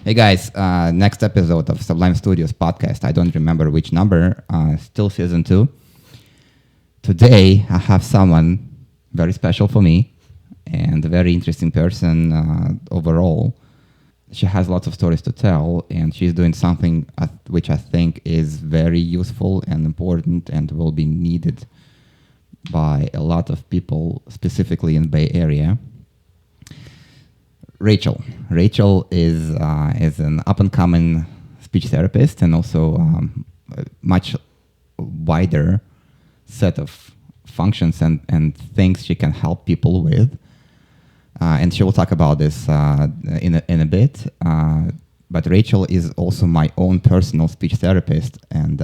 Hey guys, next episode of Sublime Studios podcast. I don't remember which number, still season 2. Today I have someone very special for me and a very interesting person overall. She has lots of stories to tell and she's doing something which I think is very useful and important and will be needed by a lot of people, specifically in Bay Area. Rachael. Rachael is an up-and-coming speech therapist and also a much wider set of functions and things she can help people with. And she will talk about this in a bit. But Rachael is also my own personal speech therapist, and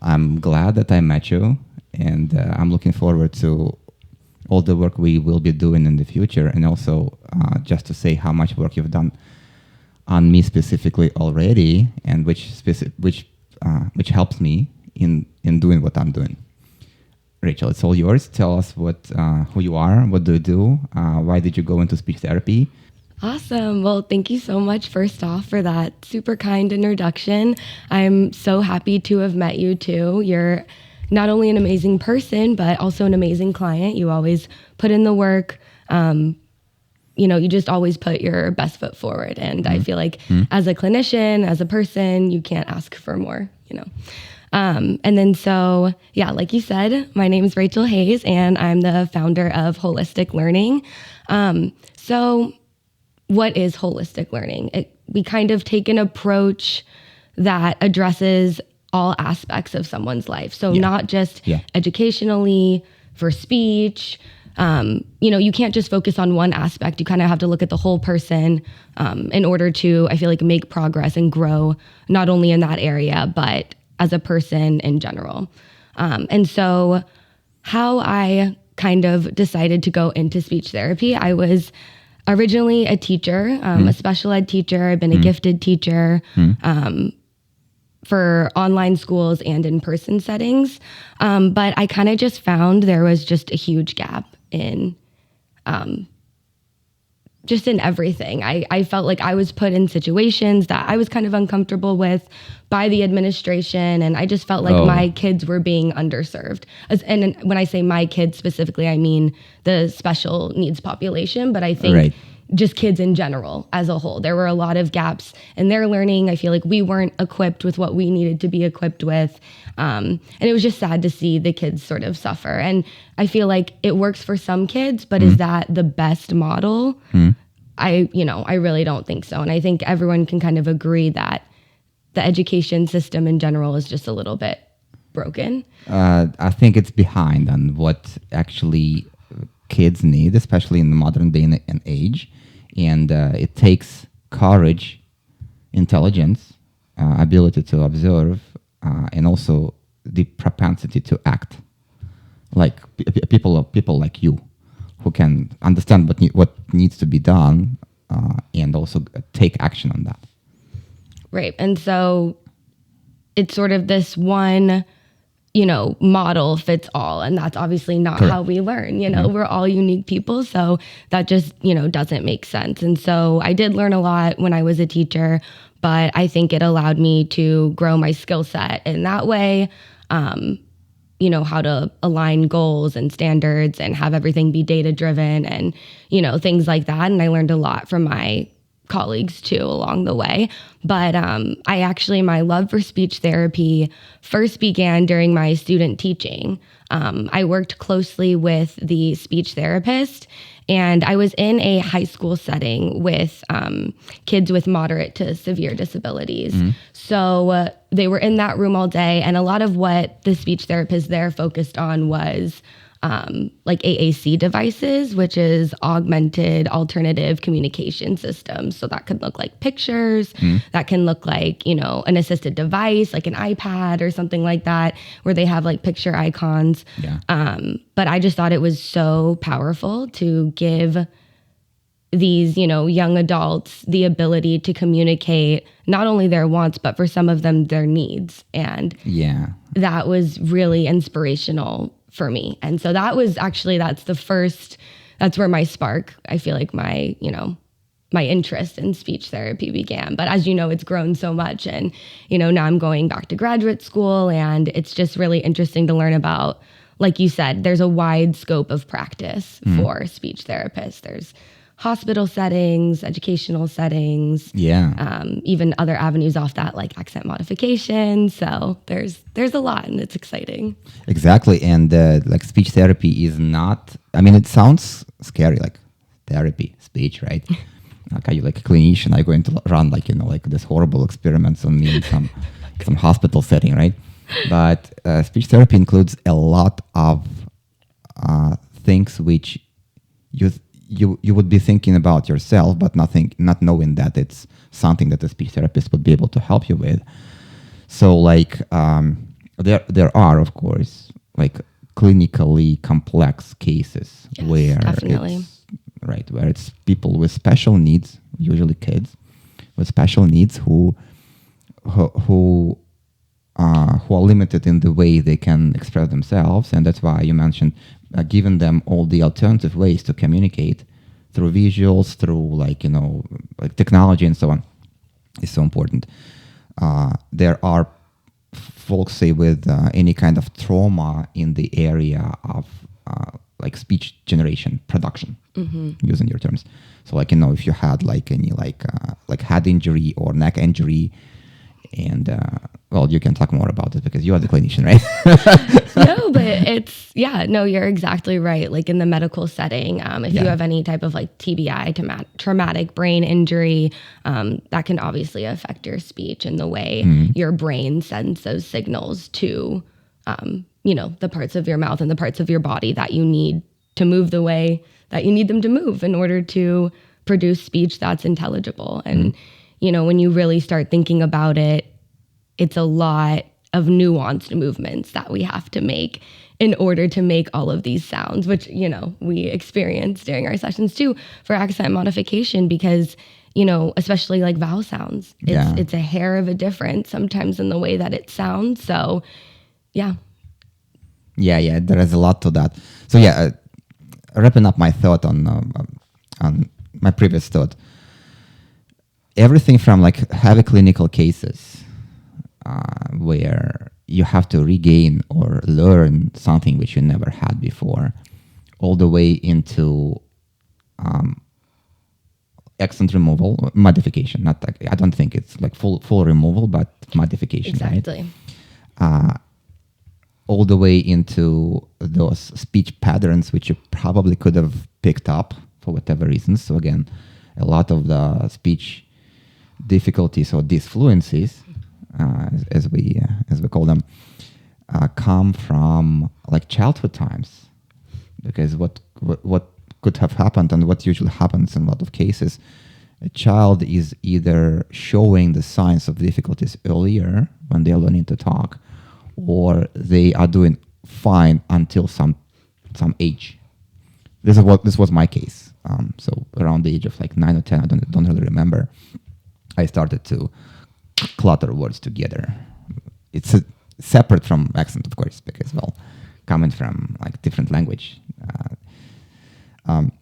I'm glad that I met you, and I'm looking forward to all the work we will be doing in the future, and also just to say how much work you've done on me specifically already, and which helps me in doing what I'm doing. Rachael, it's all yours. Tell us who you are, what do you do, why did you go into speech therapy? Awesome. Well, thank you so much, first off, for that super kind introduction. I'm so happy to have met you too. You're not only an amazing person, but also an amazing client. You always put in the work. You just always put your best foot forward. And I feel like as a clinician, as a person, you can't ask for more, And then like you said, my name is Rachael Hayes and I'm the founder of Holistic Learning. So what is holistic learning? We kind of take an approach that addresses all aspects of someone's life. So not just educationally for speech. You can't just focus on one aspect. You kind of have to look at the whole person in order to, I feel like, make progress and grow not only in that area, but as a person in general. And so how I kind of decided to go into speech therapy, I was originally a teacher, a special ed teacher. I've been a gifted teacher. For online schools and in-person settings. But I kind of just found there was just a huge gap in everything. I felt like I was put in situations that I was kind of uncomfortable with by the administration, and I just felt like my kids were being underserved. And when I say my kids specifically, I mean the special needs population, but I think just kids in general as a whole. There were a lot of gaps in their learning. I feel like we weren't equipped with what we needed to be equipped with. And it was just sad to see the kids sort of suffer. And I feel like it works for some kids, but is that the best model? I really don't think so. And I think everyone can kind of agree that the education system in general is just a little bit broken. I think it's behind on what actually kids need, especially in the modern day and age. And it takes courage, intelligence, ability to observe, and also the propensity to act. Like people like you, who can understand what needs to be done, and also take action on that. Right. And so it's sort of this one model fits all. And that's obviously not how we learn. We're all unique people. So that just, doesn't make sense. And so I did learn a lot when I was a teacher, but I think it allowed me to grow my skill set in that way. How to align goals and standards and have everything be data driven and, things like that. And I learned a lot from my colleagues too along the way. But my love for speech therapy first began during my student teaching. I worked closely with the speech therapist, and I was in a high school setting with kids with moderate to severe disabilities. So they were in that room all day, and a lot of what the speech therapist there focused on was like AAC devices, which is augmented alternative communication systems. So that could look like pictures, that can look like, an assisted device, like an iPad or something like that, where they have like picture icons. But I just thought it was so powerful to give these, young adults the ability to communicate not only their wants, but for some of them, their needs. And that was really inspirational for me. And so that was actually, that's where my spark, I feel like my, my interest in speech therapy began. But as you know, it's grown so much. And, now I'm going back to graduate school, and it's just really interesting to learn about, like you said, there's a wide scope of practice for speech therapists. There's hospital settings, educational settings, even other avenues off that, like accent modification. So there's a lot, and it's exciting. Exactly. And like speech therapy is not, I mean, it sounds scary, like therapy, speech, right? Like, are you like a clinician? Are you going to run like, like this horrible experiments on me in some hospital setting, right? But speech therapy includes a lot of things which you would be thinking about yourself, but not knowing that it's something that a speech therapist would be able to help you with. So like there are, of course, like clinically complex cases where definitely. where it's people with special needs, usually kids with special needs who are limited in the way they can express themselves. And that's why you mentioned giving them all the alternative ways to communicate through visuals, through like technology and so on is so important. There are folks, say, with any kind of trauma in the area of like speech generation production, using your terms. So like, if you had like any like head injury or neck injury, and well, you can talk more about it because you are the clinician, right? No, but you're exactly right. Like in the medical setting, if you have any type of like TBI, traumatic brain injury, that can obviously affect your speech and the way your brain sends those signals to, the parts of your mouth and the parts of your body that you need to move the way that you need them to move in order to produce speech that's intelligible. And, when you really start thinking about it, it's a lot of nuanced movements that we have to make in order to make all of these sounds, which, we experience during our sessions too for accent modification, because, especially like vowel sounds, it's a hair of a difference sometimes in the way that it sounds. So, yeah. Yeah, there is a lot to that. So wrapping up my thought on my previous thought, everything from like heavy clinical cases where you have to regain or learn something which you never had before, all the way into accent removal, modification. Not like, I don't think it's like full removal, but modification. Exactly. Right? All the way into those speech patterns which you probably could have picked up for whatever reasons. So again, a lot of the speech difficulties or disfluencies, as we call them, come from like childhood times, because what could have happened, and what usually happens in a lot of cases, a child is either showing the signs of difficulties earlier when they're learning to talk, or they are doing fine until some age. This was my case. So around the age of like 9 or 10, I don't really remember, I started to clutter words together. It's separate from accent, of course, because, well, coming from like different language.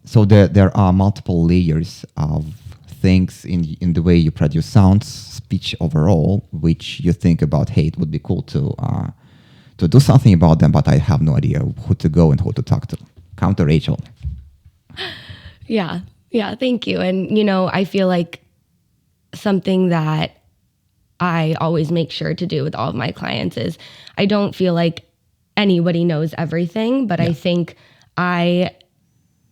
So there are multiple layers of things in the way you produce sounds, speech overall, which you think about, hey, it would be cool to do something about them, but I have no idea who to go and who to talk to. Come to Rachael. Yeah, thank you. And, I feel like something that I always make sure to do with all of my clients is I don't feel like anybody knows everything, but I think I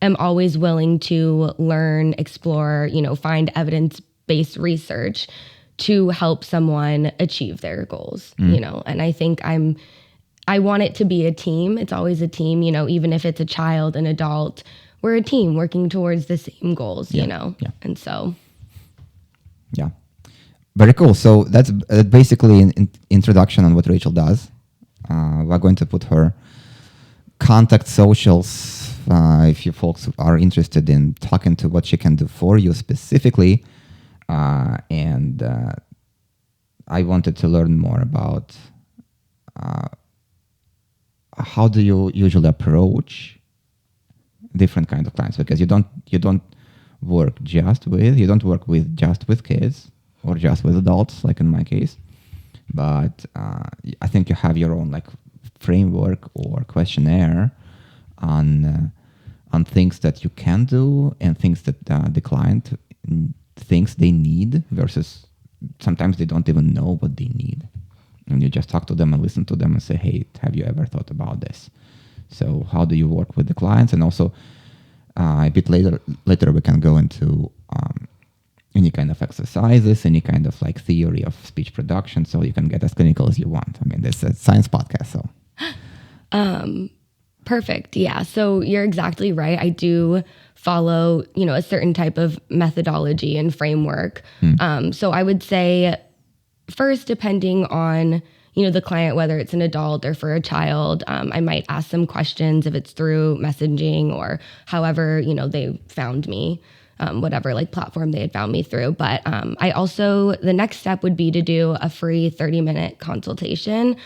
am always willing to learn, explore, find evidence-based research to help someone achieve their goals, and I think I want it to be a team. It's always a team, even if it's a child, an adult, we're a team working towards the same goals, and so. Yeah. Very cool. So that's basically an introduction on what Rachael does. We're going to put her contact socials if you folks are interested in talking to what she can do for you specifically. And I wanted to learn more about how do you usually approach different kinds of clients, because you don't work you don't work just with kids or just with adults, like in my case. But I think you have your own like framework or questionnaire on things that you can do and things that the client thinks they need versus sometimes they don't even know what they need. And you just talk to them and listen to them and say, hey, have you ever thought about this? So how do you work with the clients? And also a bit later we can go into any kind of exercises, any kind of like theory of speech production, so you can get as clinical as you want. I mean, this is a science podcast, so. Perfect. Yeah. So you're exactly right. I do follow, a certain type of methodology and framework. So I would say first, depending on, the client, whether it's an adult or for a child, I might ask some questions if it's through messaging or however, they found me, whatever like platform they had found me through. But I also, the next step would be to do a free 30-minute consultation.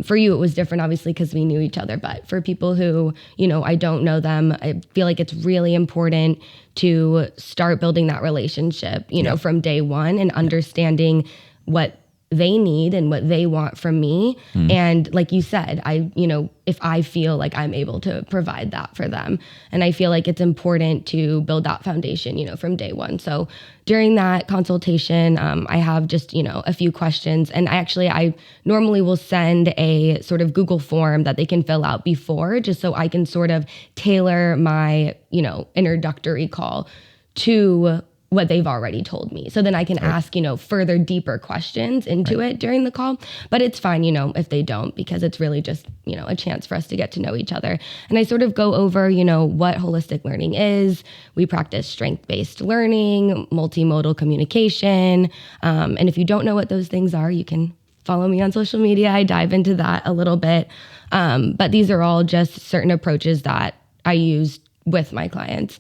For you, it was different, obviously, because we knew each other. But for people who, I don't know them, I feel like it's really important to start building that relationship, from day one and understanding what they need and what they want from me. And like you said, if I feel like I'm able to provide that for them. And I feel like it's important to build that foundation, from day one. So during that consultation, I have just, a few questions. And I normally will send a sort of Google form that they can fill out before, just so I can sort of tailor my, introductory call to what they've already told me. So then I can ask, further deeper questions into it during the call. But it's fine, if they don't, because it's really just, a chance for us to get to know each other. And I sort of go over, what holistic learning is. We practice strength-based learning, multimodal communication. And if you don't know what those things are, you can follow me on social media. I dive into that a little bit. But these are all just certain approaches that I use with my clients.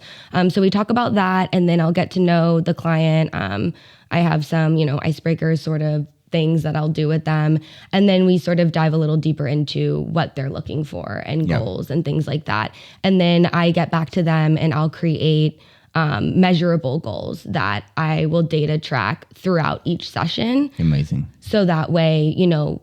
So we talk about that, and then I'll get to know the client. I have some, icebreakers sort of things that I'll do with them. And then we sort of dive a little deeper into what they're looking for and goals and things like that. And then I get back to them and I'll create measurable goals that I will data track throughout each session. Amazing. So that way,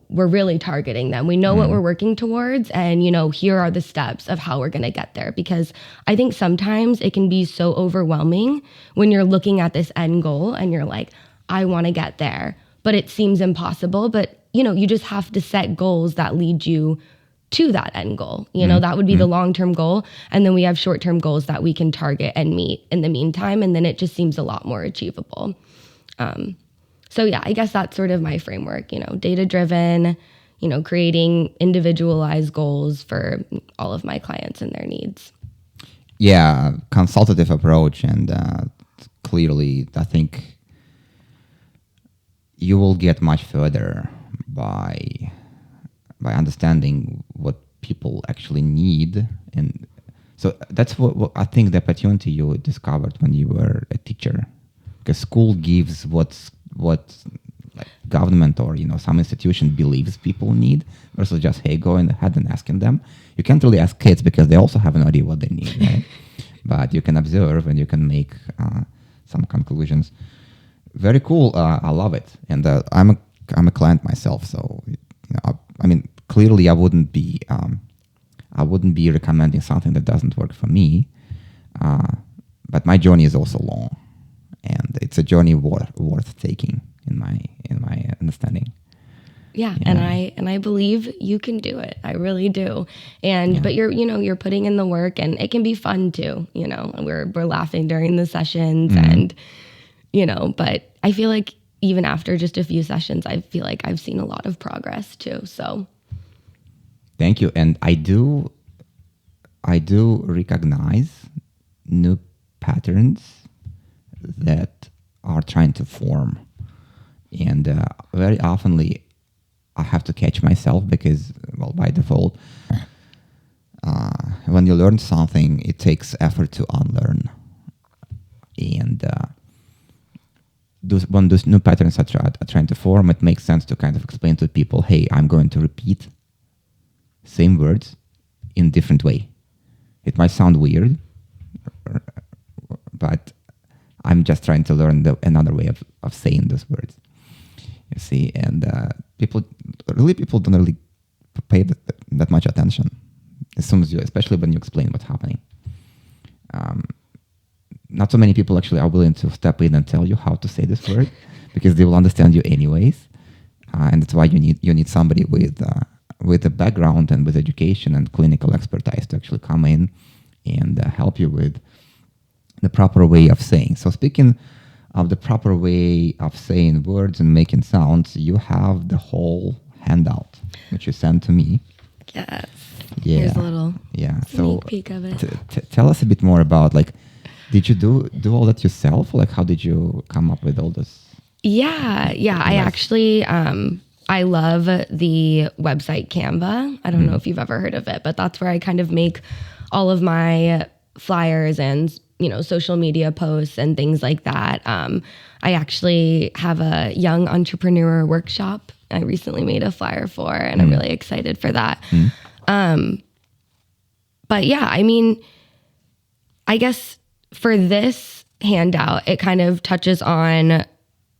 we're really targeting them. We know what we're working towards, and, here are the steps of how we're going to get there. Because I think sometimes it can be so overwhelming when you're looking at this end goal and you're like, I want to get there, but it seems impossible. But, you just have to set goals that lead you to that end goal. That would be the long-term goal. And then we have short-term goals that we can target and meet in the meantime. And then it just seems a lot more achievable. So yeah, I guess that's sort of my framework, data-driven, creating individualized goals for all of my clients and their needs. Yeah, consultative approach. And clearly, I think you will get much further by understanding what people actually need. And so that's what I think the opportunity you discovered when you were a teacher, because school gives what like government or some institution believes people need, versus just, hey, going ahead and asking them. You can't really ask kids because they also have no idea what they need, right? But you can observe and you can make some conclusions. Very cool. I love it. And I'm a client myself, so clearly I wouldn't be recommending something that doesn't work for me. But my journey is also long, and it's a journey worth taking in my understanding. Yeah, and I believe you can do it. I really do. And but you're putting in the work, and it can be fun too. We're laughing during the sessions, and but I feel like even after just a few sessions, I feel like I've seen a lot of progress too. So thank you. And I do recognize new patterns that are trying to form. And very oftenly, I have to catch myself because, well, by default, when you learn something, it takes effort to unlearn. And when those new patterns are trying to form, it makes sense to kind of explain to people, hey, I'm going to repeat same words in different way. It might sound weird, but I'm just trying to learn another way of saying those words. You see, and people don't really pay that much attention as soon as especially when you explain what's happening. Not so many people actually are willing to step in and tell you how to say this word because they will understand you anyways, and that's why you need somebody with a background and with education and clinical expertise to actually come in and help you with the proper way of saying. So speaking of the proper way of saying words and making sounds, you have the whole handout which you sent to me. Yes. Yeah. Here's a little sneak peek of it. Tell us a bit more about, like, did you do all that yourself? Like, how did you come up with all this? Yeah. I actually, I love the website Canva. I don't know if you've ever heard of it, but that's where I kind of make all of my flyers and, social media posts and things like that. I actually have a young entrepreneur workshop I recently made a flyer for, and I'm really excited for that. But yeah, I mean, I guess for this handout, it kind of touches on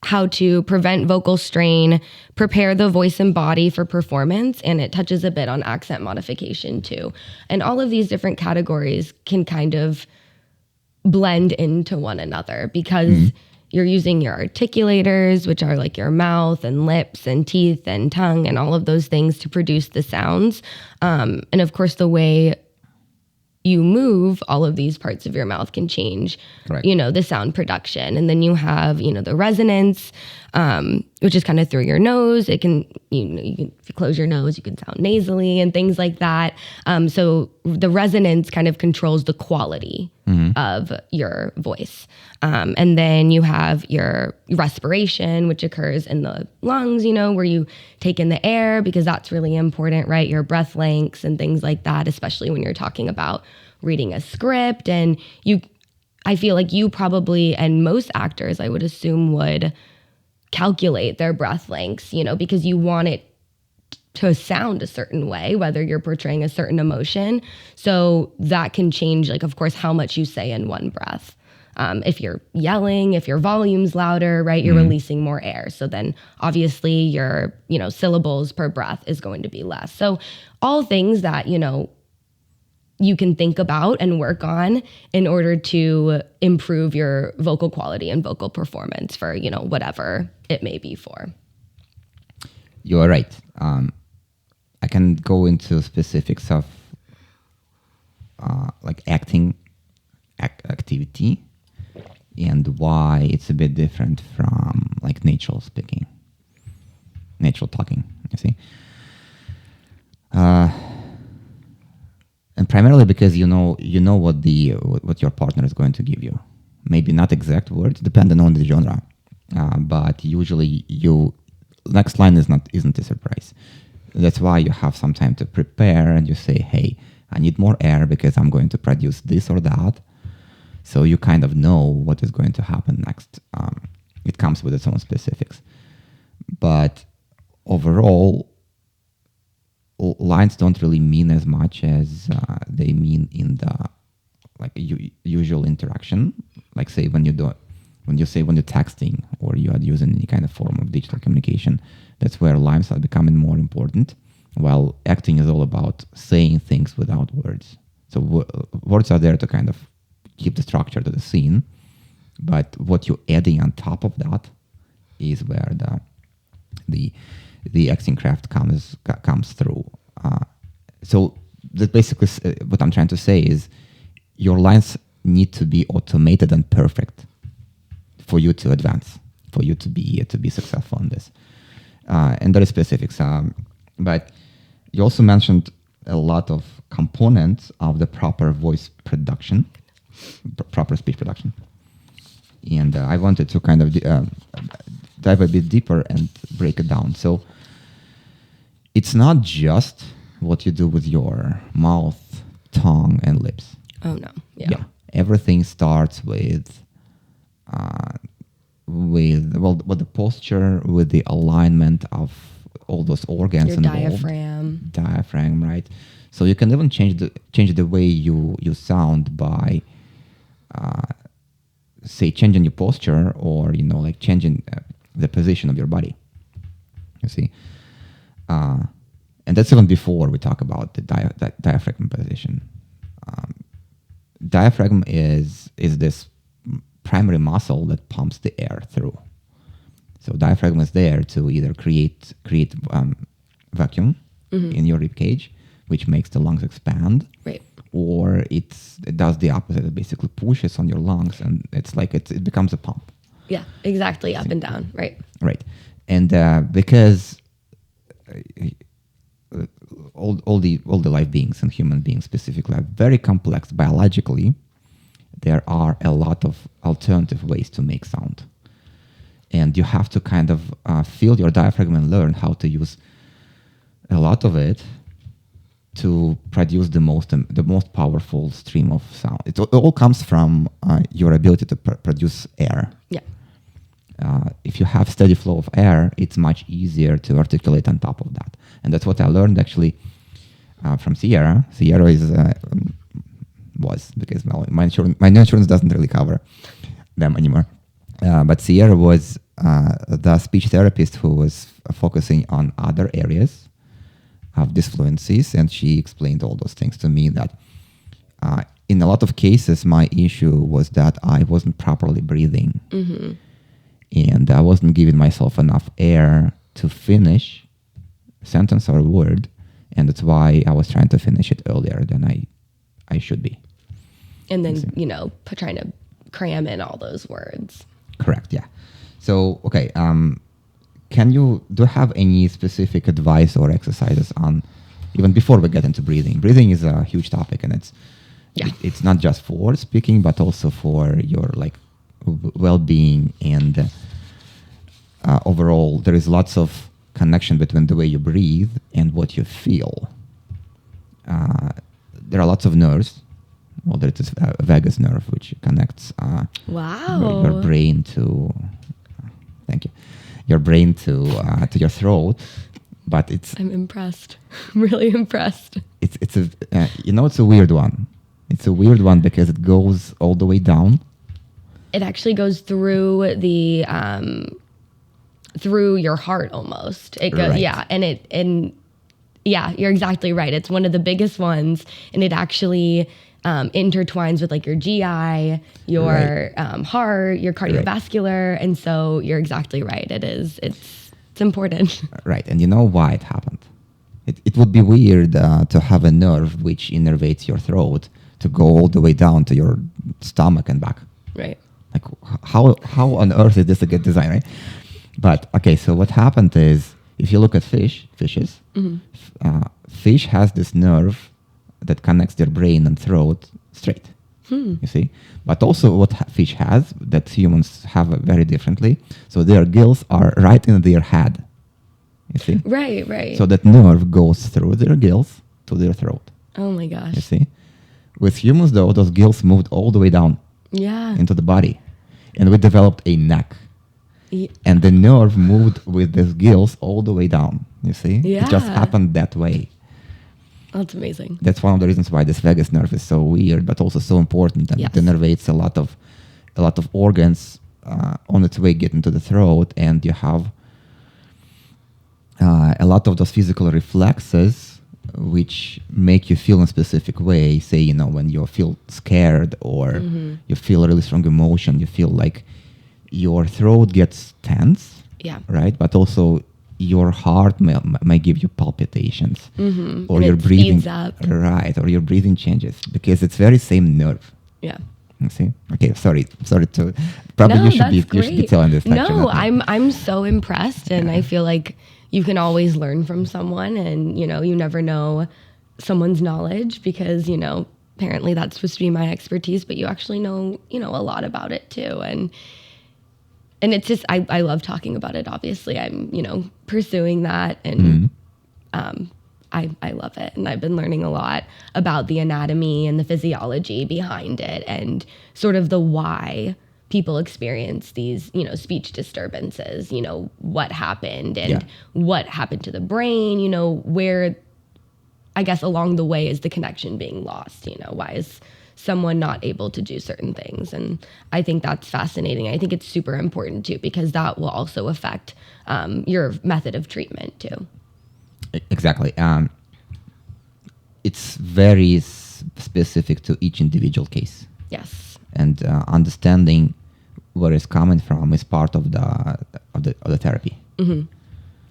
how to prevent vocal strain, prepare the voice and body for performance, and it touches a bit on accent modification too. And all of these different categories can kind of blend into one another because you're using your articulators, which are like your mouth and lips and teeth and tongue and all of those things to produce the sounds. And of course, the way you move all of these parts of your mouth can change, the sound production. And then you have, the resonance, which is kind of through your nose. It can, if you close your nose, you can sound nasally and things like that. So the resonance kind of controls the quality of your voice. And then you have your respiration, which occurs in the lungs, where you take in the air, because that's really important, right? Your breath lengths and things like that, especially when you're talking about reading a script. And I feel like you probably, and most actors, I would assume, would calculate their breath lengths, because you want it to sound a certain way, whether you're portraying a certain emotion. So that can change, like, of course, how much you say in one breath. If you're yelling, if your volume's louder, right, you're releasing more air. So then obviously your, syllables per breath is going to be less. So all things that, you can think about and work on in order to improve your vocal quality and vocal performance for, whatever it may be for. You are right. I can go into specifics of like acting activity and why it's a bit different from like natural speaking, natural talking, you see. And primarily because you know what your partner is going to give you. Maybe not exact words, depending on the genre, but usually next line isn't a surprise. That's why you have some time to prepare, and you say, "Hey, I need more air because I'm going to produce this or that." So you kind of know what is going to happen next. It comes with its own specifics, but overall, lines don't really mean as much as they mean in the usual interaction. Like say when you're texting or you are using any kind of form of digital communication, that's where lines are becoming more important. While acting is all about saying things without words. So words are there to kind of keep the structure to the scene, but what you're adding on top of that is where the acting craft comes through. So that basically what I'm trying to say is your lines need to be automated and perfect for you to advance, for you to be successful in this. And there are specifics, but you also mentioned a lot of components of the proper voice production, proper speech production. And I wanted to kind of dive a bit deeper and break it down. So it's not just what you do with your mouth, tongue, and lips. Oh, no. Yeah. Everything starts with the posture, with the alignment of all those organs your involved. Diaphragm, right? So you can even change the way you sound by say, changing your posture or, like changing the position of your body. You see? And that's even before we talk about the diaphragm position. Diaphragm is this primary muscle that pumps the air through. So diaphragm is there to either create vacuum in your rib cage, which makes the lungs expand, right, or it does the opposite. It basically pushes on your lungs, and it's like it becomes a pump. Yeah, exactly, up and down, right. Right, and because all the life beings and human beings specifically are very complex biologically, there are a lot of alternative ways to make sound. And you have to kind of feel your diaphragm and learn how to use a lot of it to produce the most powerful stream of sound. It all comes from your ability to produce air. Yeah. If you have steady flow of air, it's much easier to articulate on top of that. And that's what I learned actually from Sierra. Sierra was because my insurance doesn't really cover them anymore. But Sierra was the speech therapist who was focusing on other areas of disfluencies, and she explained all those things to me that in a lot of cases, my issue was that I wasn't properly breathing. Mm-hmm. And I wasn't giving myself enough air to finish a sentence or a word, and that's why I was trying to finish it earlier than I should be. And then, trying to cram in all those words. Correct, yeah. So, okay, do you have any specific advice or exercises on, even before we get into breathing? Breathing is a huge topic, and it's not just for speaking, but also for your well-being and overall. There is lots of connection between the way you breathe and what you feel. There are lots of nerves. Well, there is a vagus nerve, which connects your brain to. Thank you. Your brain to your throat, but I'm impressed. I'm really impressed. It's a weird one. It's a weird one because it goes all the way down. It actually goes through the through your heart almost. It goes, right. You're exactly right. It's one of the biggest ones, and it actually intertwines with your GI, your right. Heart, your cardiovascular, right. And so you're exactly right. It's important. Right, and you know why it happened. It would be weird to have a nerve which innervates your throat to go all the way down to your stomach and back. Right. How on earth is this a good design, right? But okay, so what happened is if you look at fishes, mm-hmm. Fish has this nerve that connects their brain and throat straight. You see? But also what fish has that humans have very differently. So their gills are right in their head. You see? Right. So that nerve goes through their gills to their throat. Oh my gosh. You see? With humans though, those gills moved all the way down into the body. And we developed a neck. Yeah. And the nerve moved with these gills all the way down. You see? Yeah. It just happened that way. That's amazing. That's one of the reasons why this vagus nerve is so weird, but also so important, and it innervates a lot of organs on its way getting to the throat, and you have a lot of those physical reflexes which make you feel in a specific way. Say, when you feel scared or mm-hmm. you feel a really strong emotion, you feel like your throat gets tense, right? But also your heart may give you palpitations, mm-hmm. or your breathing speeds up. Right, or your breathing changes because it's very same nerve. Yeah. You see? Okay, sorry to probably you should be telling this section. No, I'm so impressed, and I feel like you can always learn from someone, and you never know someone's knowledge because apparently that's supposed to be my expertise, but you actually know a lot about it too, and it's just, I love talking about it. Obviously, I'm, pursuing that, and mm-hmm. I love it. And I've been learning a lot about the anatomy and the physiology behind it and sort of the why people experience these, speech disturbances, what happened and what happened to the brain, where, I guess, along the way is the connection being lost, why is someone not able to do certain things. And I think that's fascinating. I think it's super important too, because that will also affect your method of treatment too. Exactly. It's very specific to each individual case. Yes. And understanding where it's coming from is part of the therapy. Mm-hmm.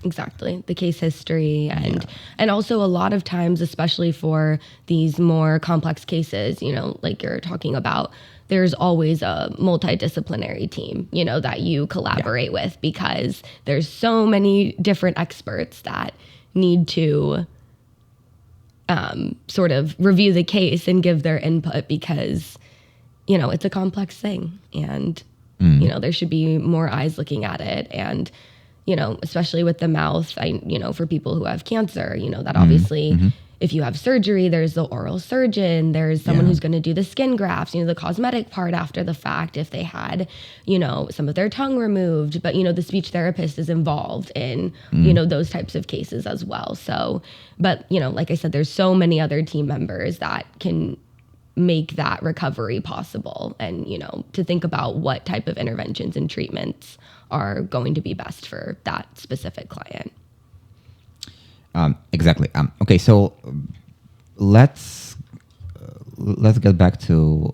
Exactly. The case history and also a lot of times, especially for these more complex cases, like you're talking about, there's always a multidisciplinary team, that you collaborate with, because there's so many different experts that need to sort of review the case and give their input, because, it's a complex thing, and, there should be more eyes looking at it. And, especially with the mouth, for people who have cancer, that obviously if you have surgery, there's the oral surgeon, there's someone who's going to do the skin grafts, the cosmetic part after the fact, if they had, some of their tongue removed, but, the speech therapist is involved in, those types of cases as well. So, but, like I said, there's so many other team members that can make that recovery possible, and, to think about what type of interventions and treatments are going to be best for that specific client. Exactly. Okay, so let's get back to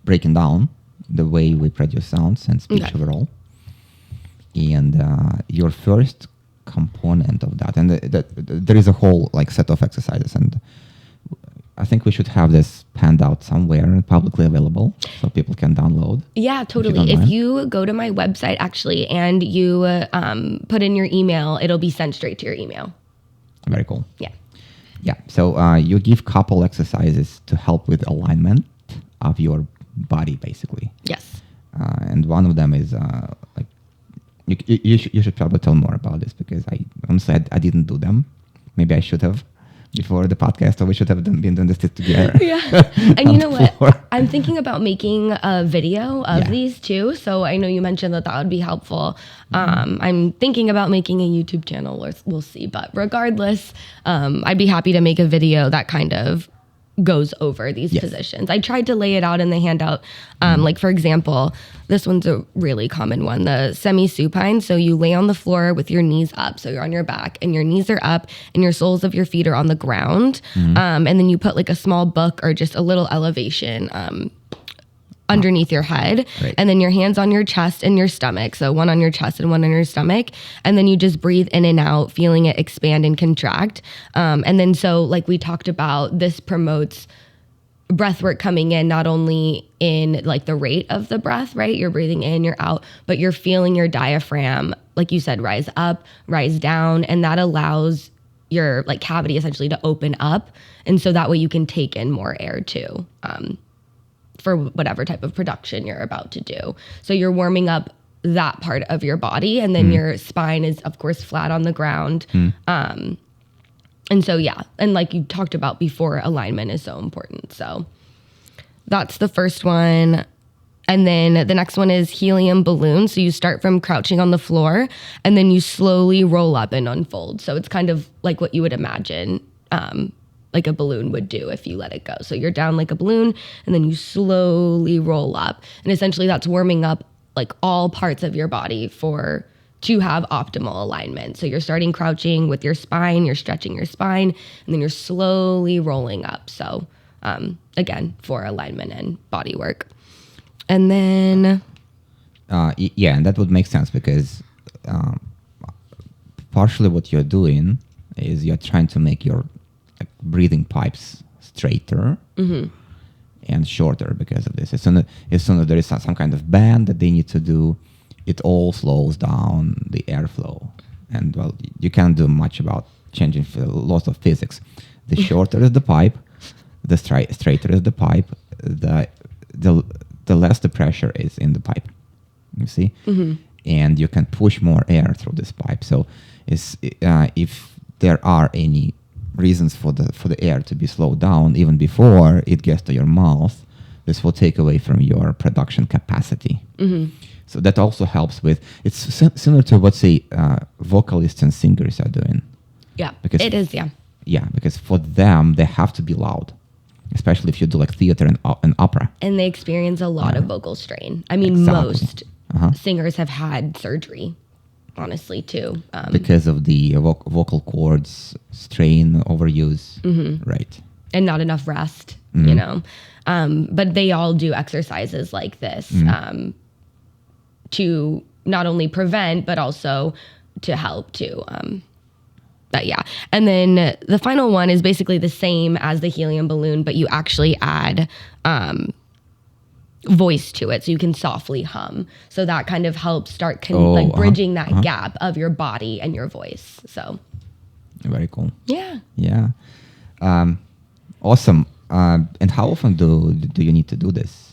breaking down the way we produce sounds and speech overall. And your first component of that, and there is a whole set of exercises, and I think we should have this handout somewhere publicly available so people can download. Yeah, totally. If you go to my website, actually, and you put in your email, it'll be sent straight to your email. Very cool. Yeah. Yeah. So you give couple exercises to help with alignment of your body, basically. Yes. And one of them is you should probably tell more about this, because I didn't do them. Maybe I should have before the podcast, or we should have been doing this together. Yeah. And you know what? I'm thinking about making a video of these too. So I know you mentioned that would be helpful. I'm thinking about making a YouTube channel, or we'll see. But regardless, I'd be happy to make a video that kind of goes over these positions. I tried to lay it out in the handout. Like, for example, this one's a really common one, the semi-supine. So you lay on the floor with your knees up. So you're on your back and your knees are up and your soles of your feet are on the ground. And then you put a small book or just a little elevation underneath your head, and then your hands on your chest and your stomach. So one on your chest and one on your stomach. And then you just breathe in and out, feeling it expand and contract. And then, so like we talked about, this promotes breath work coming in, not only in the rate of the breath, right? You're breathing in, you're out, but you're feeling your diaphragm, like you said, rise up, rise down. And that allows your cavity essentially to open up. And so that way you can take in more air too. For whatever type of production you're about to do. So you're warming up that part of your body, and then your spine is, of course, flat on the ground. And so, and like you talked about before, alignment is so important. So that's the first one. And then the next one is helium balloon. So you start from crouching on the floor, and then you slowly roll up and unfold. So it's kind of like what you would imagine like a balloon would do if you let it go. So you're down like a balloon, and then you slowly roll up. And essentially that's warming up all parts of your body to have optimal alignment. So you're starting crouching with your spine, you're stretching your spine, and then you're slowly rolling up. So again, for alignment and body work. And then... and that would make sense, because partially what you're doing is you're trying to make your breathing pipes straighter and shorter because of this. As soon as there is some kind of band that they need to do, it all slows down the airflow. And well, you can't do much about changing lots of physics. The shorter is the pipe, the straighter is the pipe, the less the pressure is in the pipe. You see? And you can push more air through this pipe. So if there are any reasons for the air to be slowed down even before it gets to your mouth, this will take away from your production capacity. So that also helps with, it's similar to what, say, vocalists and singers are doing. Yeah, because it is, Yeah, because for them, they have to be loud. especially if you do like theater and opera. And they experience a lot of vocal strain. I mean, Exactly. most singers have had surgery, honestly, too. Because of the vocal cords strain, overuse, right? And not enough rest, you know. But they all do exercises like this to not only prevent, but also to help too. But yeah. And then the final one is basically the same as the helium balloon, but you actually add voice to it, so you can softly hum. So that kind of helps start bridging that gap of your body and your voice. So very cool. Yeah. Yeah. Awesome. And how often do you need to do this?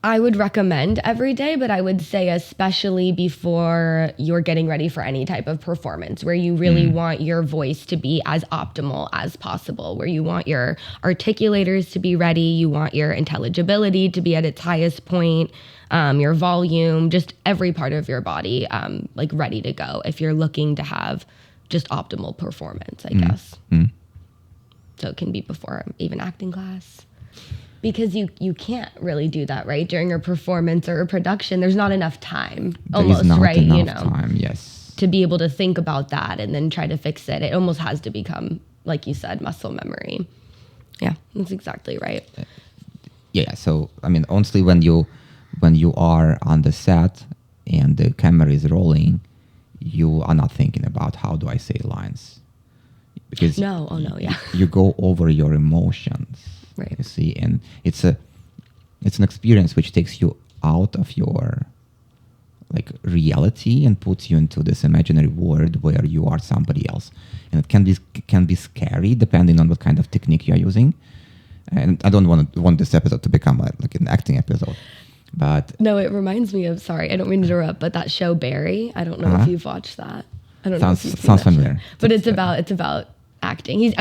I would recommend every day, but I would say especially before you're getting ready for any type of performance, where you really want your voice to be as optimal as possible, where you want your articulators to be ready, you want your intelligibility to be at its highest point, your volume, just every part of your body like ready to go if you're looking to have just optimal performance, I guess. So it can be before even acting class. Because you can't really do that, right? During a performance or a production, there's not enough time, almost, right? Enough time, yes. To be able to think about that and then try to fix it. It almost has to become, like you said, muscle memory. Yeah, that's exactly right. Yeah, so, I mean, honestly, when you are on the set and the camera is rolling, you are not thinking about how do I say lines. Because you go over your emotions. Right. You see, and it's an experience which takes you out of your like reality and puts you into this imaginary world where you are somebody else, and it can be scary depending on what kind of technique you are using. And I don't want this episode to become like an acting episode, but no, it reminds me of. Sorry, I don't mean to interrupt, but that show Barry. I don't know if you've watched that. I don't know. Sounds familiar. But it's about acting. He's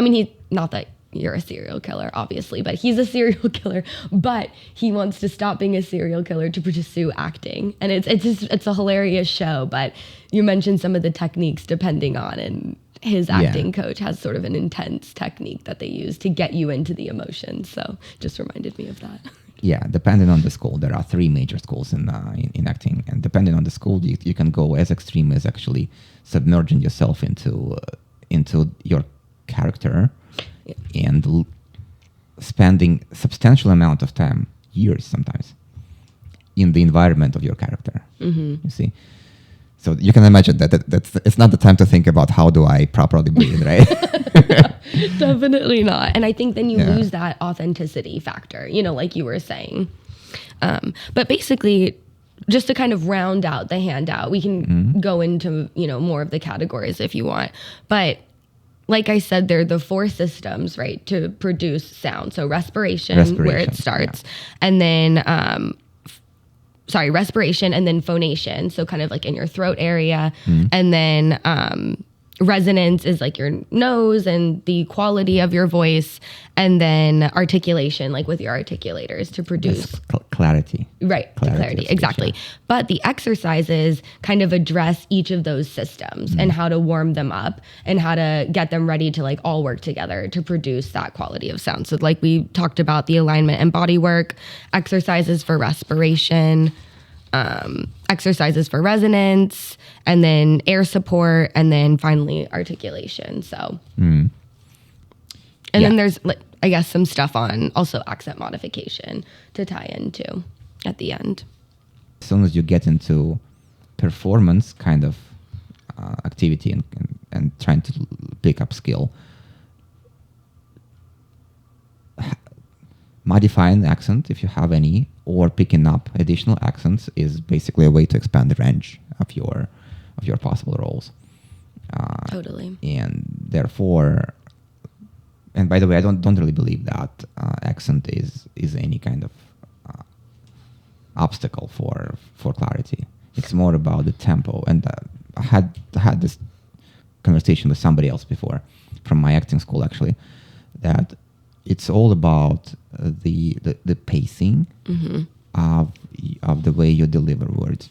not that you're a serial killer, obviously, but he's a serial killer, but he wants to stop being a serial killer to pursue acting. And it's a hilarious show, but you mentioned some of the techniques depending on, and his acting coach has sort of an intense technique that they use to get you into the emotions. So just reminded me of that. Yeah, depending on the school, there are 3 major schools in acting, and depending on the school, you can go as extreme as actually submerging yourself into your character and spending substantial amount of time, years sometimes, in the environment of your character. You see, so you can imagine that it's not the time to think about how do I properly breathe, right? Definitely not. And I think then you lose that authenticity factor, like you were saying. But basically, just to kind of round out the handout, we can go into more of the categories if you want, but like I said, they're the 4 systems, right, to produce sound. So respiration where it starts, and then, respiration, and then phonation. So kind of like in your throat area. And then resonance is like your nose and the quality of your voice. And then articulation, like with your articulators to produce clarity. Right, clarity, exactly. But the exercises kind of address each of those systems and how to warm them up and how to get them ready to like all work together to produce that quality of sound. So like we talked about the alignment and body work, exercises for respiration, exercises for resonance, and then air support, and then finally articulation. So, and then there's like, I guess some stuff on also accent modification to tie into at the end. As soon as you get into performance kind of activity and trying to pick up skill, modifying the accent if you have any, or picking up additional accents is basically a way to expand the range of your possible roles. Totally. And therefore, and by the way, I don't really believe that accent is any kind of obstacle for clarity. It's more about the tempo. And I had this conversation with somebody else before from my acting school, actually, that it's all about the pacing of the way you deliver words,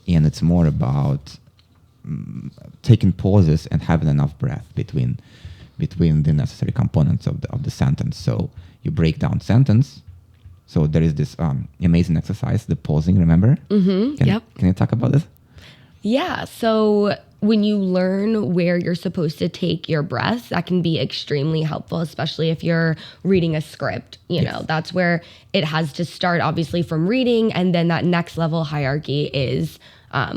and it's more about taking pauses and having enough breath between between the necessary components of the sentence. So you break down sentence. So there is this amazing exercise, the pausing, remember? Mm-hmm. Yep. Can you talk about this? Yeah. So when you learn where you're supposed to take your breaths, that can be extremely helpful, especially if you're reading a script. You know, that's where it has to start, obviously, from reading, and then that next level hierarchy is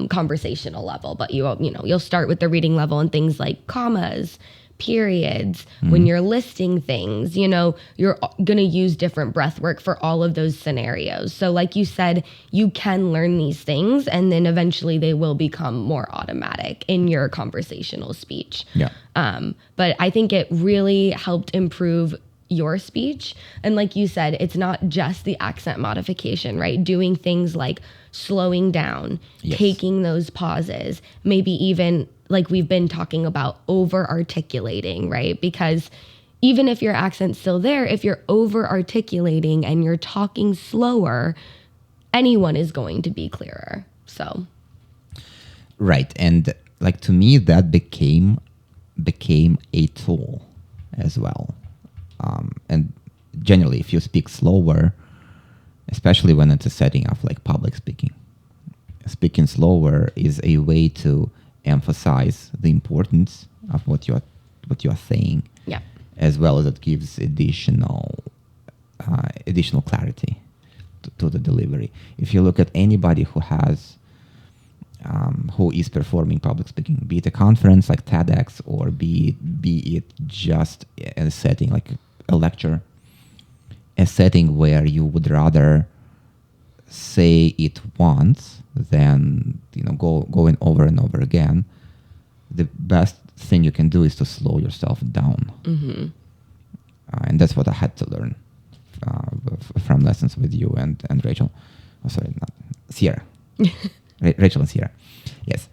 conversational level. But you'll start with the reading level and things like commas, periods. When you're listing things, you're going to use different breath work for all of those scenarios. So like you said, you can learn these things and then eventually they will become more automatic in your conversational speech. Yeah. But I think it really helped improve your speech. And like you said, it's not just the accent modification, right? Doing things like slowing down, taking those pauses, maybe even like we've been talking about, over articulating, right? Because even if your accent's still there, if you're over articulating and you're talking slower, anyone is going to be clearer. So. Right. And like to me, that became a tool as well. And generally, if you speak slower, especially when it's a setting of like public speaking slower is a way to emphasize the importance of what you are saying, as well as it gives additional clarity to the delivery. If you look at anybody who is performing public speaking, be it a conference like TEDx or be it just a setting like a lecture, a setting where you would rather say it once than going over and over again, the best thing you can do is to slow yourself down. Mm-hmm. And that's what I had to learn from lessons with you and Rachel. Oh, sorry, not Sierra. Rachel and Sierra. Yes.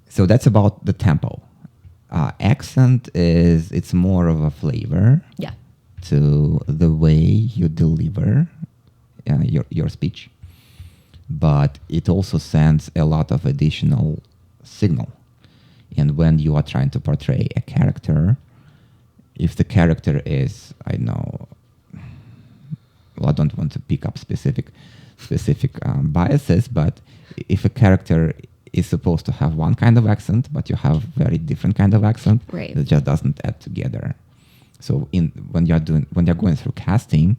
So that's about the tempo. Accent it's more of a flavor to the way you deliver your speech, but it also sends a lot of additional signal. And when you are trying to portray a character, if the character is, I don't want to pick up specific biases, but if a character is supposed to have one kind of accent, but you have very different kind of accent, right, it just doesn't add together. So when you're going through casting,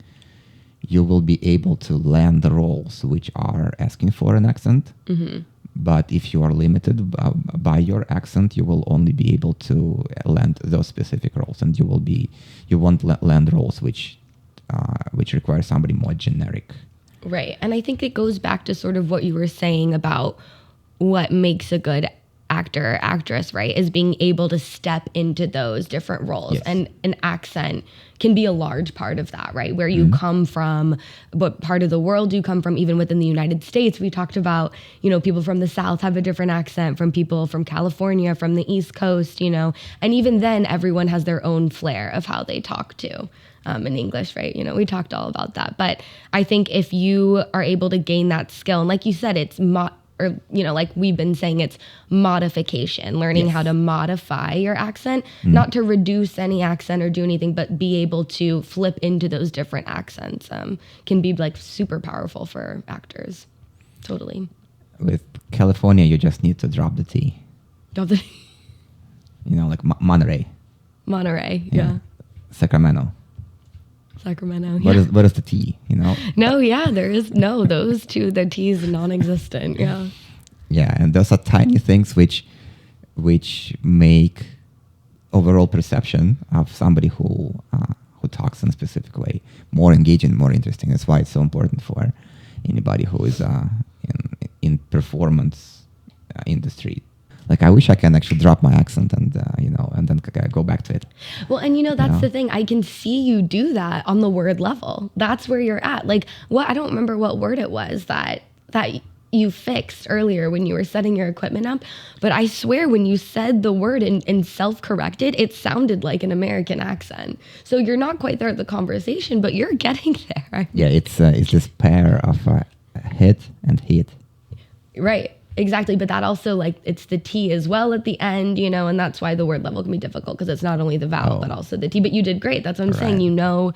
you will be able to land the roles which are asking for an accent. Mm-hmm. But if you are limited by your accent, you will only be able to land those specific roles, and you won't land roles which require somebody more generic. Right. And I think it goes back to sort of what you were saying about what makes a good actor or actress, right, is being able to step into those different roles. Yes. And an accent can be a large part of that, right? Where you come from, what part of the world you come from, even within the United States. We talked about, people from the South have a different accent from people from California, from the East Coast, and even then everyone has their own flair of how they talk too. In English, right? We talked all about that. But I think if you are able to gain that skill, and like you said, it's like we've been saying, it's modification, learning how to modify your accent, not to reduce any accent or do anything, but be able to flip into those different accents can be like super powerful for actors. Totally. With California, you just need to drop the T. Drop the T. Like Monterey. Monterey, yeah. Sacramento. Yeah. What is the T, No, yeah, there is those two, the T is non-existent, yeah. Yeah, and those are tiny things which make overall perception of somebody who talks in a specific way more engaging, more interesting. That's why it's so important for anybody who is in performance industry. Like, I wish I can actually drop my accent and then go back to it. Well, and that's the thing. I can see you do that on the word level. That's where you're at. Like, I don't remember what word it was that you fixed earlier when you were setting your equipment up. But I swear when you said the word and self-corrected, it sounded like an American accent. So you're not quite there at the conversation, but you're getting there. Yeah, it's this pair of hit and hit. Right. Exactly. But that also, like, it's the T as well at the end, you know, and that's why the word level can be difficult, because it's not only the vowel, but also the T. But you did great. That's what I'm saying. You know,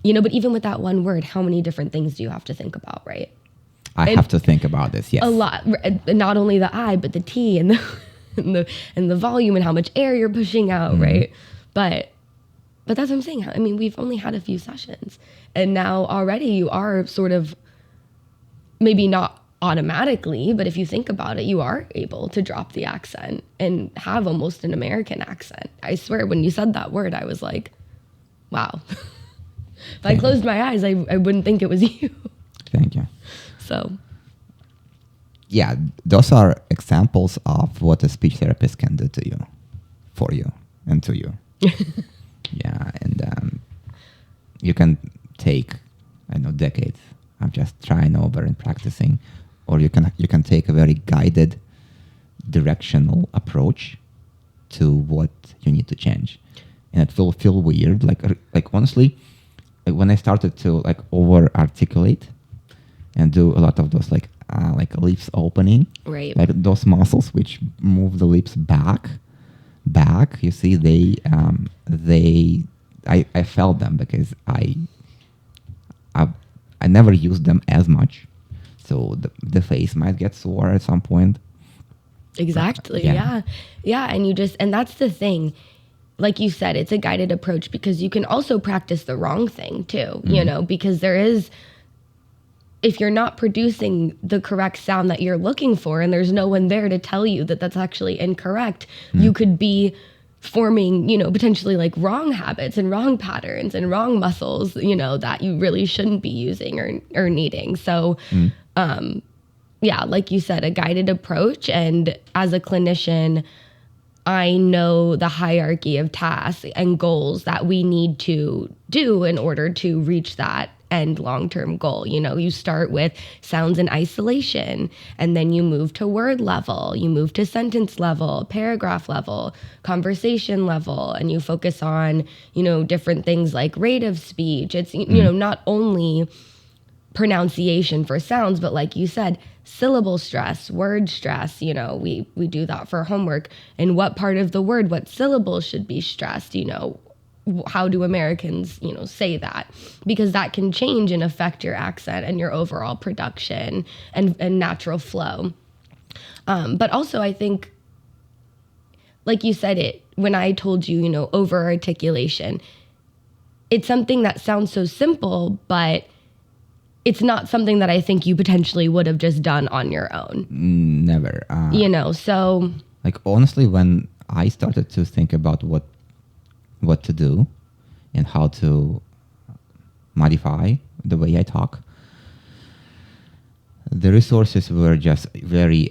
but even with that one word, how many different things do you have to think about, right? I have to think about this, yes. A lot. Not only the I, but the T and the volume and how much air you're pushing out, right? But that's what I'm saying. I mean, we've only had a few sessions, and now already you are sort of, maybe not automatically, but if you think about it, you are able to drop the accent and have almost an American accent. I swear, when you said that word, I was like, wow. If I closed my eyes, I wouldn't think it was you. Thank you. So, yeah, those are examples of what a speech therapist can do to you, for you, and to you. Yeah, and you can take, I know, decades of just trying over and practicing, or you can take a very guided, directional approach to what you need to change, and it will feel weird. Like honestly, when I started to like over articulate and do a lot of those like lips opening, right, like those muscles which move the lips back. You see, I felt them because I never used them as much, so the face might get sore at some point. Exactly. Yeah. And that's the thing. Like you said, it's a guided approach, because you can also practice the wrong thing too, you know, because if you're not producing the correct sound that you're looking for, and there's no one there to tell you that that's actually incorrect, you could be forming, potentially like wrong habits and wrong patterns and wrong muscles, that you really shouldn't be using or needing. So, like you said, a guided approach. And as a clinician, I know the hierarchy of tasks and goals that we need to do in order to reach that end long-term goal. You start with sounds in isolation, and then you move to word level, you move to sentence level, paragraph level, conversation level, and you focus on, different things like rate of speech. It's, not only pronunciation for sounds, but like you said, syllable stress, word stress, we do that for homework. And what part of the word, what syllables should be stressed, how do Americans, say that? Because that can change and affect your accent and your overall production and natural flow. But also, I think, like you said, when I told you, over articulation, it's something that sounds so simple, but it's not something that I think you potentially would have just done on your own. Never. So. Like, honestly, when I started to think about what to do and how to modify the way I talk, the resources were just very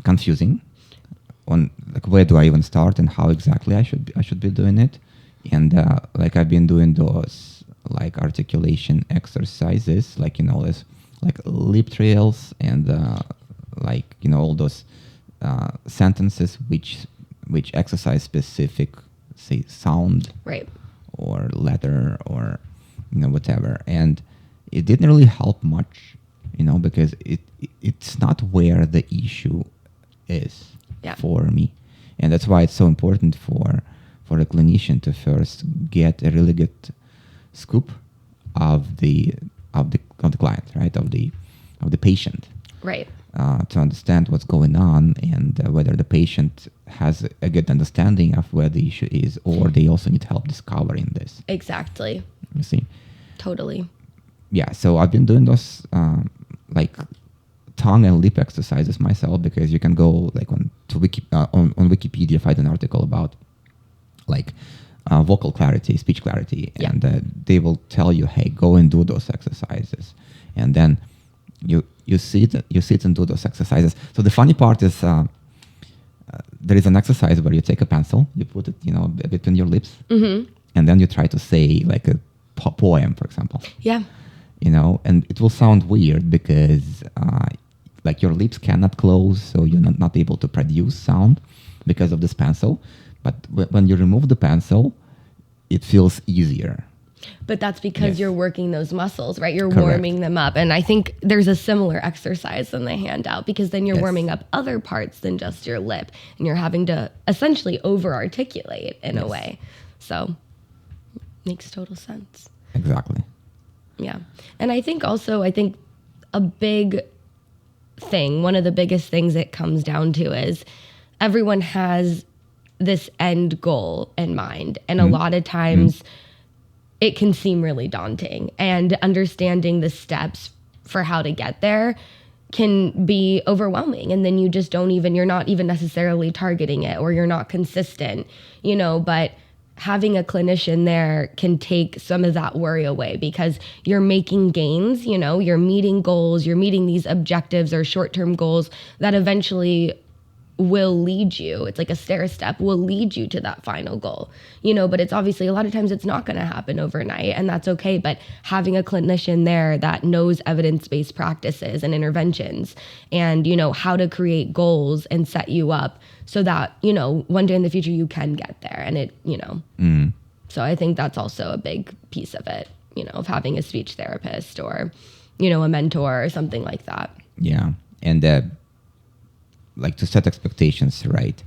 confusing on like where do I even start and how exactly I should be doing it. And like I've been doing those like articulation exercises, like this like lip trails and like all those sentences which exercise specific, say, sound, right, or letter, or whatever, and it didn't really help much, because it's not where the issue is for me, and that's why it's so important for a clinician to first get a really good scoop of the client, right, of the patient, right. To understand what's going on and whether the patient has a good understanding of where the issue is, or they also need help discovering this. Exactly. You see? Totally. Yeah, so I've been doing those like tongue and lip exercises myself, because you can go like on Wikipedia, find an article about like vocal clarity, speech clarity, and they will tell you, hey, go and do those exercises, and then you sit and do those exercises. So the funny part is there is an exercise where you take a pencil, you put it between your lips, and then you try to say like a poem, for example. Yeah. And it will sound weird because like your lips cannot close, so you're not able to produce sound because of this pencil. But when you remove the pencil, it feels easier. But that's because Yes. you're working those muscles, right? You're Correct. warming them up. And I think there's a similar exercise in the handout, because then you're Yes. warming up other parts than just your lip, and you're having to essentially over articulate in a Yes. way. So makes total sense. Exactly. Yeah. And I think a big thing, one of the biggest things it comes down to is everyone has this end goal in mind. And a lot of times it can seem really daunting, and understanding the steps for how to get there can be overwhelming. And then you just you're not even necessarily targeting it, or you're not consistent, but having a clinician there can take some of that worry away, because you're making gains, you're meeting goals, you're meeting these objectives or short-term goals that eventually will lead you. It's like a stair step, will lead you to that final goal, but it's obviously a lot of times it's not going to happen overnight, and that's okay. But having a clinician there that knows evidence-based practices and interventions, and, how to create goals and set you up so that, one day in the future you can get there. And it, so I think that's also a big piece of it, of having a speech therapist or, a mentor or something like that. Yeah. And like to set expectations, right?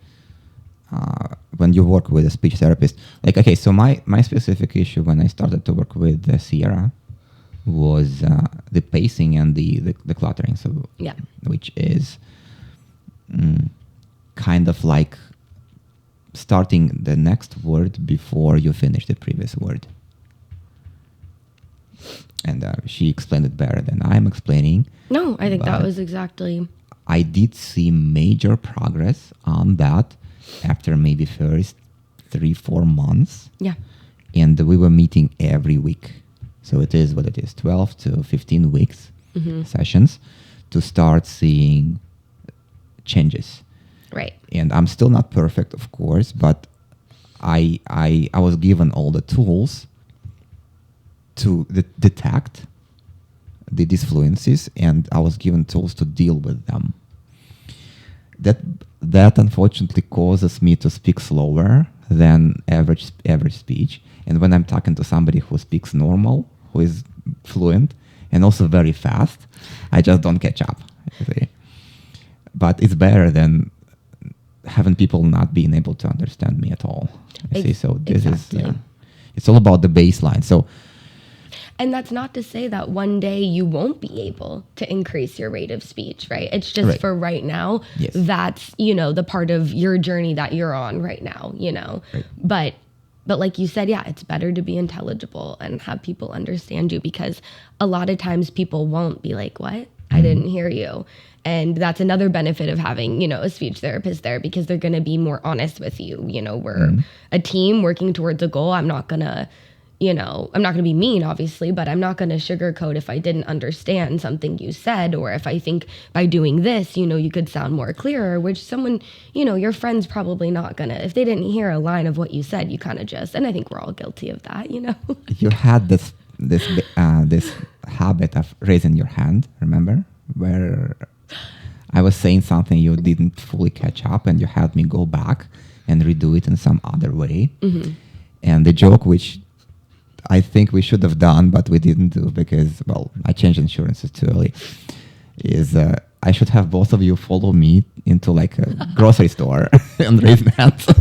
When you work with a speech therapist, like, okay, so my specific issue when I started to work with Sierra was the pacing and the cluttering. So, Yeah. which is kind of like starting the next word before you finish the previous word. And she explained it better than I'm explaining. No, I think that But was exactly. I did see major progress on that after maybe first 3-4 months. Yeah. And we were meeting every week. So it is what it is, 12 to 15 weeks sessions to start seeing changes. Right. And I'm still not perfect, of course, but I was given all the tools to detect the disfluencies, and I was given tools to deal with them. That unfortunately causes me to speak slower than average speech. And when I'm talking to somebody who speaks normal, who is fluent, and also very fast, I just don't catch up. See? But it's better than having people not being able to understand me at all. See? So this Exactly. is it's all about the baseline. So. And that's not to say that one day you won't be able to increase your rate of speech, right? It's just Right. for right now, Yes. that's, the part of your journey that you're on right now, Right. But like you said, yeah, it's better to be intelligible and have people understand you, because a lot of times people won't be like, what? I didn't hear you. And that's another benefit of having, a speech therapist there, because they're going to be more honest with you. We're a team working towards a goal. I'm not going to be mean, obviously, but I'm not going to sugarcoat if I didn't understand something you said, or if I think by doing this, you could sound more clearer, which someone, your friend's probably not going to, if they didn't hear a line of what you said, you kind of and I think we're all guilty of that, You had this habit of raising your hand, remember? Where I was saying something you didn't fully catch up, and you had me go back and redo it in some other way. And the joke, which I think we should have done, but we didn't do because, well, I changed insurances too early, is I should have both of you follow me into like a grocery store and raise hands. And,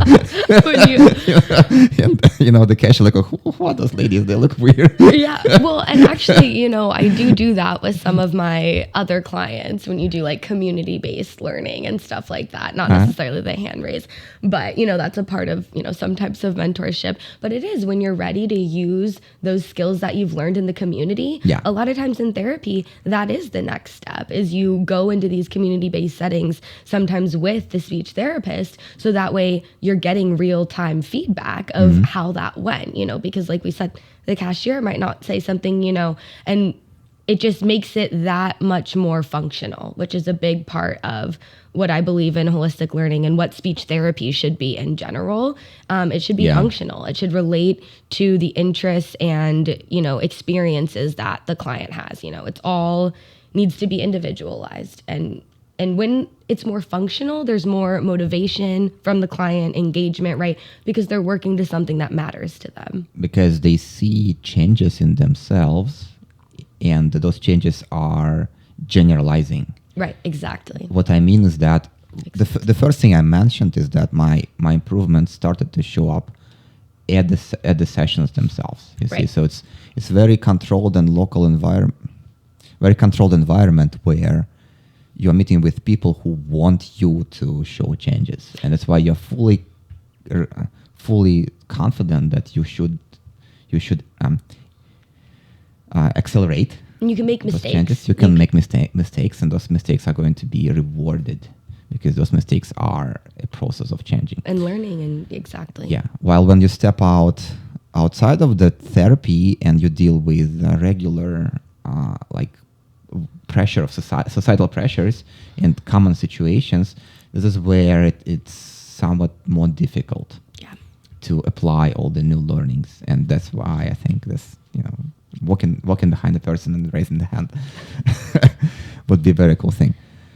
the cashier like, who are those ladies? They look weird. Yeah. Well, and actually, I do that with some of my other clients when you do like community-based learning and stuff like that. Not necessarily the hand raise, but, that's a part of, some types of mentorship. But it is when you're ready to use those skills that you've learned in the community. Yeah. A lot of times in therapy, that is the next step, is you go into these community-based settings, sometimes with the speech therapist, so that way you're getting real-time feedback of how that went, because like we said, the cashier might not say something, and it just makes it that much more functional, which is a big part of what I believe in holistic learning and what speech therapy should be in general. It should be functional. It should relate to the interests and, experiences that the client has. It's all needs to be individualized. And And when it's more functional, there's more motivation from the client, engagement, right? Because they're working to something that matters to them. Because they see changes in themselves, and those changes are generalizing. Right, exactly. What I mean is that the first thing I mentioned is that my improvements started to show up at the sessions themselves. You see, so it's very controlled and local environment, very controlled environment where you're meeting with people who want you to show changes, and that's why you're fully confident that you should accelerate. And you can make mistakes. Changes. You can make mistakes, and those mistakes are going to be rewarded because those mistakes are a process of changing and learning. And exactly. Yeah. While when you step outside of the therapy and you deal with regular like pressure of societal pressures and common situations, this is where it's somewhat more difficult to apply all the new learnings, and that's why I think this, walking behind the person and raising the hand would be a very cool thing.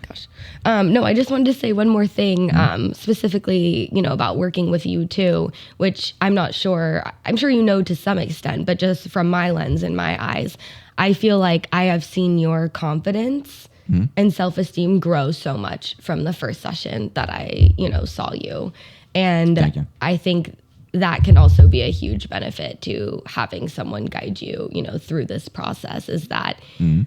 Gosh. No, I just wanted to say one more thing, specifically, about working with you too, which I'm not sure, I'm sure to some extent, but just from my lens and my eyes, I feel like I have seen your confidence and self-esteem grow so much from the first session that I, saw you. And Thank you. I think that can also be a huge benefit to having someone guide you, through this process, is that,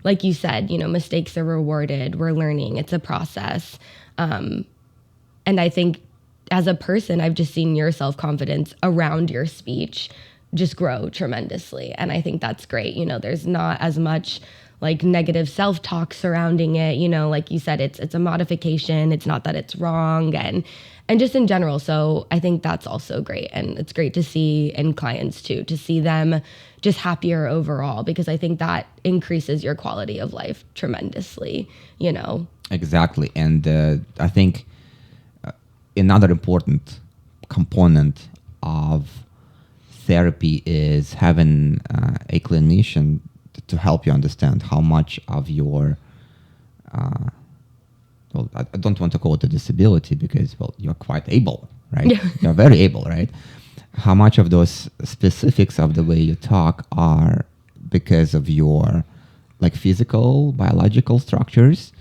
like you said, mistakes are rewarded. We're learning. It's a process. And I think as a person, I've just seen your self-confidence around your speech just grow tremendously. And I think that's great. There's not as much like negative self-talk surrounding it. Like you said, it's a modification. It's not that it's wrong. And just in general. So I think that's also great. And it's great to see in clients too, to see them just happier overall, because I think that increases your quality of life tremendously, Exactly. And I think another important component of therapy is having a clinician to help you understand how much of your well, I don't want to call it a disability because, well, you're quite able, right? Yeah. You're very able, right? How much of those specifics of the way you talk are because of your like physical, biological structures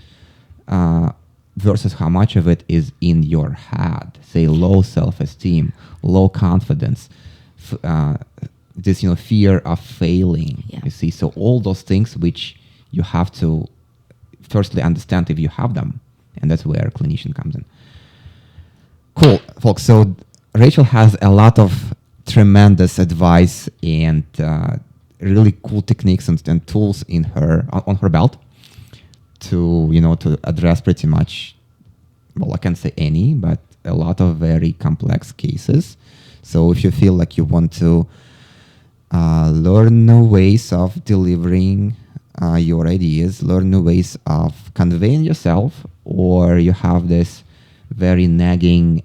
versus how much of it is in your head, say low self-esteem, low confidence, this, fear of failing, you see? So all those things which you have to firstly understand if you have them. And that's where a clinician comes in. Cool, folks. So Rachael has a lot of tremendous advice and really cool techniques and tools on her belt to address pretty much, well, I can't say any, but a lot of very complex cases. So if you feel like you want to learn new ways of delivering your ideas, learn new ways of conveying yourself, or you have this very nagging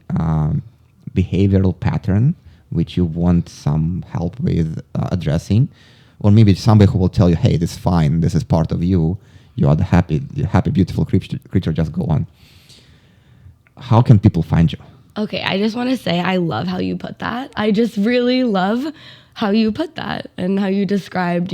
behavioral pattern which you want some help with addressing, or maybe somebody who will tell you, hey, this is fine, this is part of you, you are the happy, beautiful creature, just go on. How can people find you? Okay, I just want to say I love how you put that. I just really love how you put that and how you described,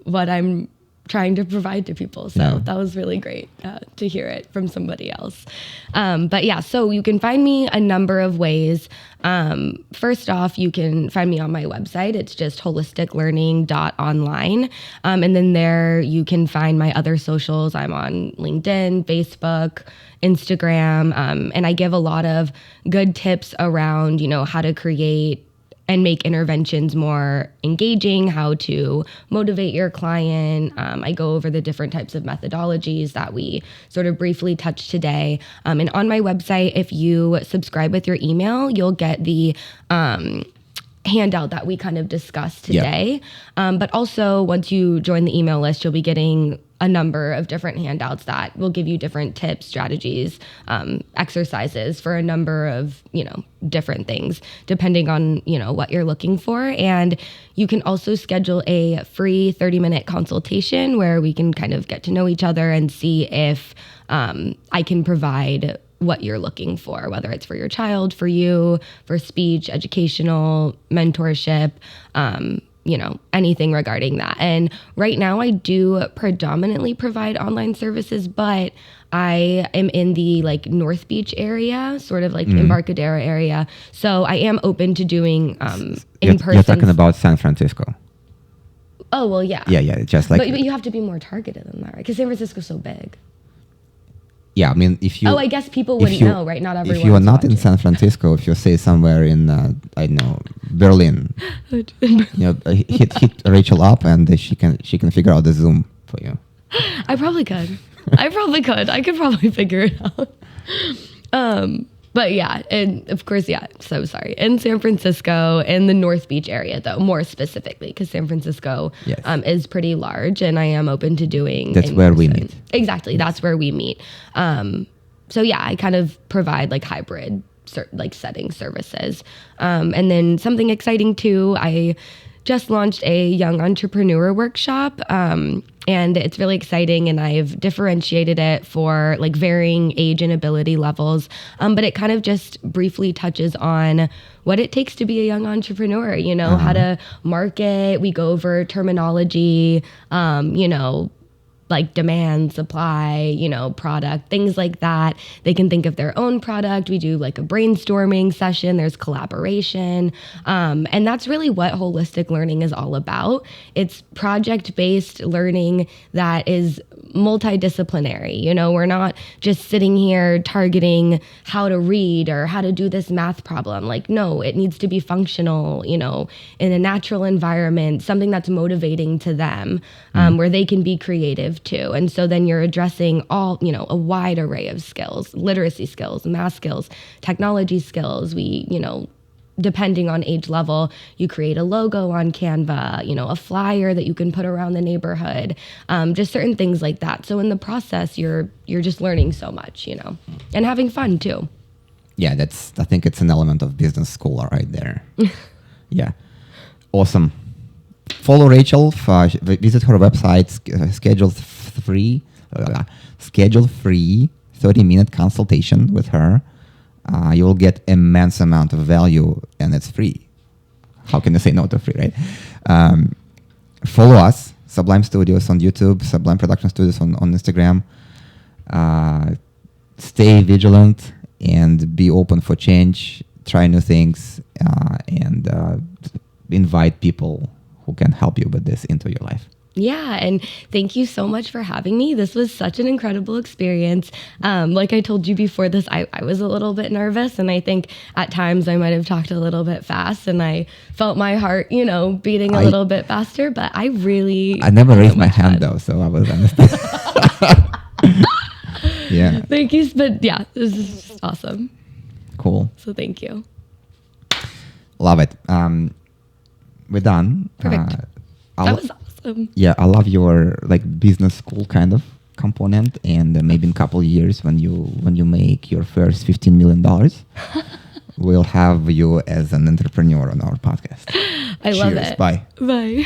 what I'm trying to provide to people. So that was really great to hear it from somebody else. But yeah, so you can find me a number of ways. First off, you can find me on my website. It's just holisticlearning.online. And then there you can find my other socials. I'm on LinkedIn, Facebook, Instagram. And I give a lot of good tips around, how to create and make interventions more engaging, how to motivate your client. I go over the different types of methodologies that we sort of briefly touched today. And on my website, if you subscribe with your email, you'll get the handout that we kind of discussed today. But also, once you join the email list, you'll be getting a number of different handouts that will give you different tips, strategies, exercises for a number of, different things, depending on, what you're looking for. And you can also schedule a free 30-minute consultation where we can kind of get to know each other and see if I can provide what you're looking for, whether it's for your child, for you, for speech, educational, mentorship, anything regarding that. And right now I do predominantly provide online services, but I am in the North Beach area, sort of Embarcadero area. So I am open to doing in person. You're talking about San Francisco. Oh, well, yeah. Yeah, just But you have to be more targeted than that, right? Because San Francisco's so big. Yeah, I mean, if you... Oh, I guess people wouldn't know, right? Not everyone. If you are not in San Francisco, if you say somewhere in, I don't know, Berlin, hit Rachel up and she can figure out the Zoom for you. I probably could. I could probably figure it out. But yeah, and of course, so sorry. In San Francisco, in the North Beach area, though, more specifically, because San Francisco is pretty large, and I am open to doing... That's where we meet. Exactly, that's where we meet. So yeah, I kind of provide hybrid setting services. And then something exciting too, I just launched a young entrepreneur workshop. And it's really exciting, and I've differentiated it for varying age and ability levels. But it kind of just briefly touches on what it takes to be a young entrepreneur, how to market. We go over terminology, demand, supply, product, things like that. They can think of their own product. We do a brainstorming session. There's collaboration. And that's really what holistic learning is all about. It's project-based learning that is multidisciplinary. We're not just sitting here targeting how to read or how to do this math problem. No, it needs to be functional, in a natural environment, something that's motivating to them, where they can be creative too. And so then you're addressing all, a wide array of skills, literacy skills, math skills, technology skills. We, depending on age level, you create a logo on Canva, a flyer that you can put around the neighborhood, just certain things like that. So in the process, you're just learning so much, and having fun too. Yeah, I think it's an element of business school right there. Yeah. Awesome. Follow Rachel. Visit her website. Schedule free 30-minute consultation with her. You will get immense amount of value, and it's free. How can you say no to free, right? Follow us, Sublime Studios on YouTube, Sublime Production Studios on Instagram. Stay vigilant and be open for change. Try new things and invite people who can help you with this into your life. Yeah, and thank you so much for having me. This was such an incredible experience. Like I told you before this, I was a little bit nervous, and I think at times I might have talked a little bit fast, and I felt my heart, beating a little bit faster, but I never raised my hand though, so I was understanding. Yeah. Thank you, but yeah, this is just awesome. Cool. So thank you. Love it. We're done. Perfect. That was awesome. Yeah, I love your business school kind of component, and maybe in a couple of years when you make your first $15 million, we'll have you as an entrepreneur on our podcast. I love Cheers. it. Bye. Bye.